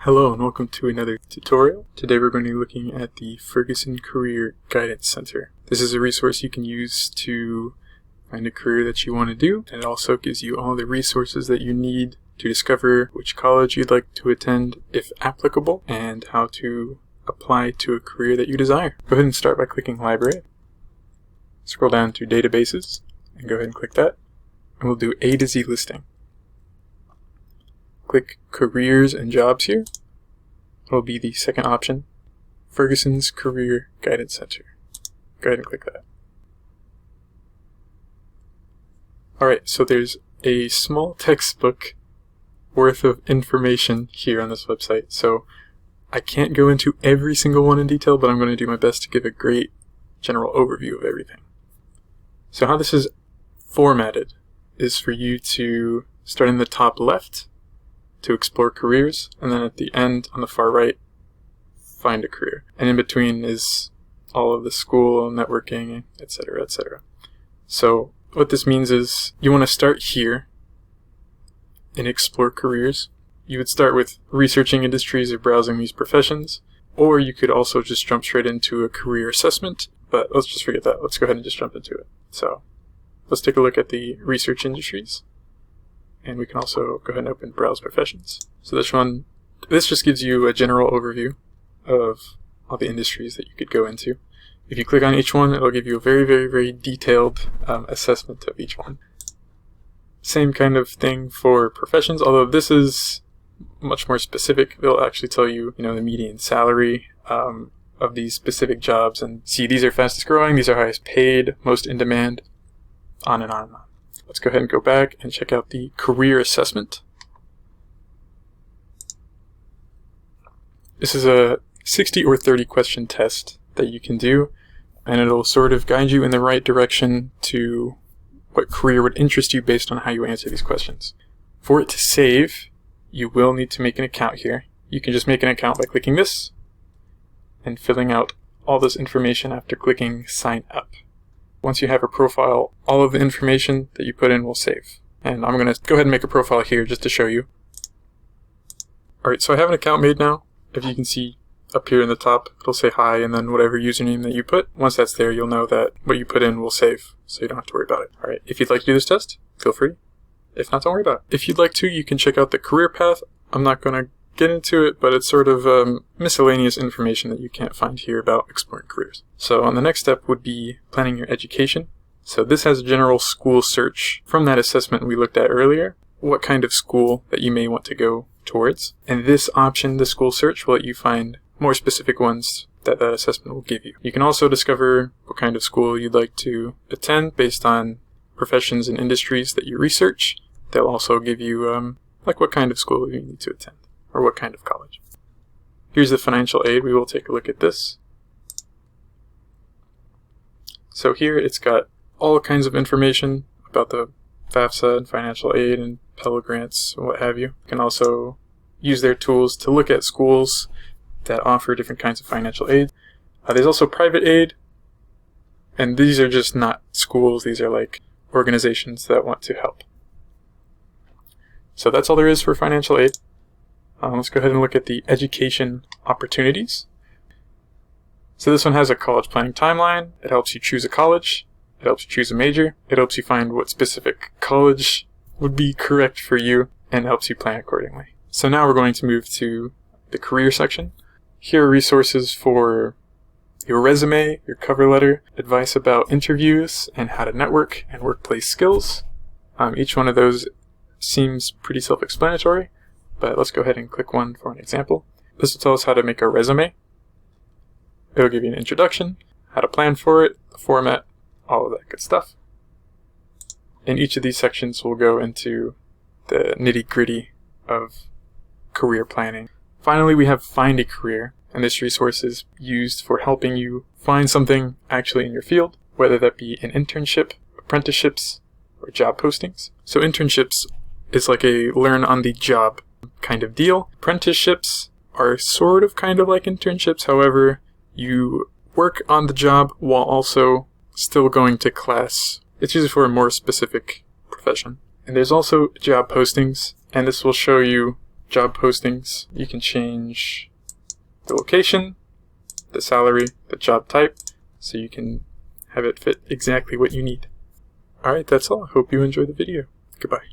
Hello and welcome to another tutorial. Today we're going to be looking at the Ferguson Career Guidance Center. This is a resource you can use to find a career that you want to do, and it also gives you all the resources that you need to discover which college you'd like to attend if applicable, and how to apply to a career that you desire. Go ahead and start by clicking Library. Scroll down to Databases and go ahead and click that, and we'll do A to Z listing. Click Careers and Jobs here. It'll be the second option, Ferguson's Career Guidance Center. Go ahead and click that. Alright, so there's a small textbook worth of information here on this website. So I can't go into every single one in detail, but I'm going to do my best to give a great general overview of everything. So how this is formatted is for you to start in the top left to explore careers, and then at the end on the far right, find a career. And in between is all of the school, networking, etc., etc. So what this means is you want to start here and explore careers. You would start with researching industries or browsing these professions, or you could also just jump straight into a career assessment, but let's just forget that. Let's go ahead and just jump into it. So let's take a look at the research industries. And we can also go ahead and open Browse Professions. So this just gives you a general overview of all the industries that you could go into. If you click on each one, it'll give you a very, very, very detailed assessment of each one. Same kind of thing for professions, although this is much more specific. It'll actually tell you, the median salary of these specific jobs, and see these are fastest growing, these are highest paid, most in demand, on and on and on. Let's go ahead and go back and check out the career assessment. This is a 60 or 30 question test that you can do, and it'll sort of guide you in the right direction to what career would interest you based on how you answer these questions. For it to save, you will need to make an account here. You can just make an account by clicking this and filling out all this information after clicking Sign Up. Once you have a profile, all of the information that you put in will save. And I'm going to go ahead and make a profile here just to show you. Alright, so I have an account made now. If you can see up here in the top, it'll say hi and then whatever username that you put. Once that's there, you'll know that what you put in will save, so you don't have to worry about it. Alright, if you'd like to do this test, feel free. If not, don't worry about it. If you'd like to, you can check out the career path. I'm not going to get into it, but it's sort of miscellaneous information that you can't find here about exploring careers. So on the next step would be planning your education. So this has a general school search from that assessment we looked at earlier, what kind of school that you may want to go towards. And this option, the school search, will let you find more specific ones that assessment will give you. You can also discover what kind of school you'd like to attend based on professions and industries that you research. They'll also give you like what kind of school you need to attend, or what kind of college. Here's the financial aid. We will take a look at this. So here it's got all kinds of information about the FAFSA and financial aid and Pell Grants and what have you. You can also use their tools to look at schools that offer different kinds of financial aid. There's also private aid, and these are just not schools. These are like organizations that want to help. So that's all there is for financial aid. Let's go ahead and look at the education opportunities. So this one has a college planning timeline. It helps you choose a college. It helps you choose a major. It helps you find what specific college would be correct for you, and helps you plan accordingly. So now we're going to move to the career section. Here are resources for your resume, your cover letter, advice about interviews and how to network, and workplace skills. Each one of those seems pretty self-explanatory, but let's go ahead and click one for an example. This will tell us how to make a resume. It'll give you an introduction, how to plan for it, the format, all of that good stuff. In each of these sections, we'll go into the nitty-gritty of career planning. Finally, we have Find a Career, and this resource is used for helping you find something actually in your field, whether that be an internship, apprenticeships, or job postings. So internships is like a learn-on-the-job kind of deal. Apprenticeships are sort of kind of like internships, however, you work on the job while also still going to class. It's usually for a more specific profession. And there's also job postings, and this will show you job postings. You can change the location, the salary, the job type, so you can have it fit exactly what you need. Alright, that's all. Hope you enjoyed the video. Goodbye.